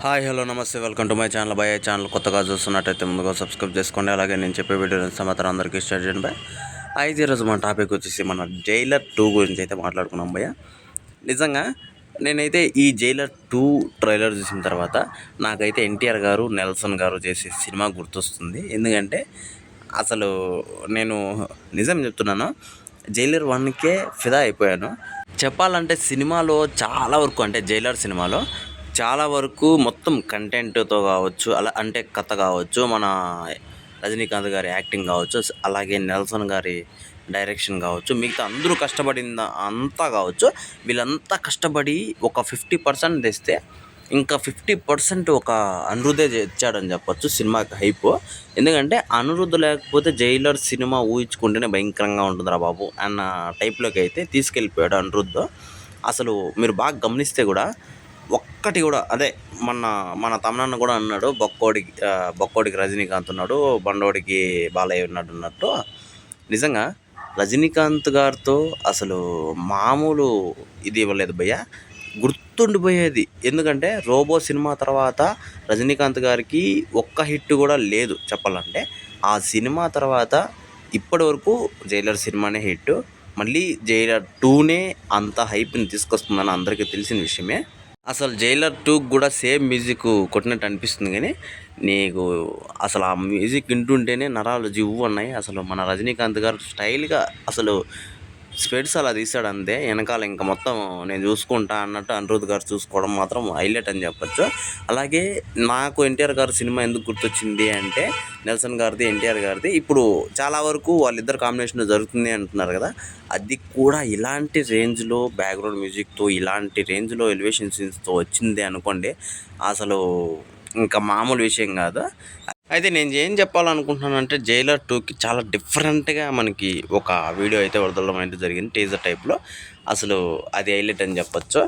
Hi hello నమస్తే welcome to my channel by channel కొత్తగా చూస్తున్నట్టయితే ముందుగా సబ్స్క్రైబ్ చేసుకోండి. అలాగే నేను చెప్పే వీడియో సమాచారం అందరికీ స్టార్ట్ చేయండి బాయ్. అయితే ఈరోజు మన టాపిక్ వచ్చేసి మన జైలర్ 2 గురించి అయితే మాట్లాడుకున్నాం భయ్య. నిజంగా నేనైతే ఈ జైలర్ 2 ట్రైలర్ చూసిన తర్వాత నాకైతే ఎన్టీఆర్ గారు నెల్సన్ గారు చేసే సినిమా గుర్తొస్తుంది. ఎందుకంటే అసలు నేను నిజం చెప్తున్నాను, జైలర్ 1కే ఫిదా అయిపోయాను. చెప్పాలంటే సినిమాలో చాలా వరకు, అంటే జైలర్ సినిమాలో చాలా వరకు మొత్తం కంటెంట్తో కావచ్చు, అలా అంటే కథ కావచ్చు, మన రజనీకాంత్ గారి యాక్టింగ్ కావచ్చు, అలాగే నెల్సన్ గారి డైరెక్షన్ కావచ్చు, మిగతా అందరూ కష్టపడింది అంతా కావచ్చు, వీళ్ళంతా కష్టపడి ఒక 50% తెస్తే ఇంకా 50% ఒక అనిరుద్ధే ఇచ్చాడని చెప్పొచ్చు సినిమాకి హైప్. ఎందుకంటే అనిరుద్ధ్ లేకపోతే జైలర్ సినిమా ఊహించుకుంటేనే భయంకరంగా ఉంటుందిరా బాబు అన్న టైప్లోకి అయితే తీసుకెళ్ళిపోయాడు అనిరుద్ధ్. అసలు మీరు బాగా గమనిస్తే కూడా ఒక్కటి కూడా అదే మన తమ్ముడు కూడా అన్నాడు, బొక్కోడికి రజనీకాంత్ ఉన్నాడు, బండోడికి బాలయ్య ఉన్నాడు అన్నట్టు. నిజంగా రజనీకాంత్ గారితో అసలు మామూలు ఇది ఇవ్వలేదు భయ్య, గుర్తుండిపోయేది. ఎందుకంటే రోబో సినిమా తర్వాత రజనీకాంత్ గారికి ఒక్క హిట్ కూడా లేదు చెప్పాలంటే. ఆ సినిమా తర్వాత ఇప్పటి వరకు జైలర్ సినిమానే హిట్. మళ్ళీ జైలర్ 2నే అంత హైప్ని తీసుకొస్తుందని అందరికీ తెలిసిన విషయమే. అసలు జైలర్ 2 కూడా సేమ్ మ్యూజిక్ కొట్టినట్టు అనిపిస్తుంది, కానీ నీకు అసలు ఆ మ్యూజిక్ వింటుంటేనే నరాలు జివ్వు అన్నాయి. అసలు మన రజనీకాంత్ గారు స్టైల్గా అసలు స్పెడ్స్ అలా తీసాడు అంతే, వెనకాల ఇంకా మొత్తం నేను చూసుకుంటా అన్నట్టు అనిరుద్ధ్ గారు చూసుకోవడం మాత్రం హైలైట్ అని చెప్పొచ్చు. అలాగే నాకు ఎన్టీఆర్ గారి సినిమా ఎందుకు గుర్తొచ్చింది అంటే, నెల్సన్ గారిది ఎన్టీఆర్ గారిది ఇప్పుడు చాలా వరకు వాళ్ళిద్దరు కాంబినేషన్ జరుగుతుంది అంటున్నారు కదా, అది కూడా ఇలాంటి రేంజ్లో బ్యాక్గ్రౌండ్ మ్యూజిక్తో ఇలాంటి రేంజ్లో ఎలివేషన్ సీన్స్తో వచ్చింది అనుకోండి, అసలు ఇంకా మామూలు విషయం కాదు. అయితే నేను ఏం చెప్పాలనుకుంటున్నానంటే, జైలర్ 2కి చాలా డిఫరెంట్గా మనకి ఒక వీడియో అయితే వదలడం అయితే జరిగింది టీజర్ టైప్లో. అసలు అది హైలైట్ అని చెప్పొచ్చు.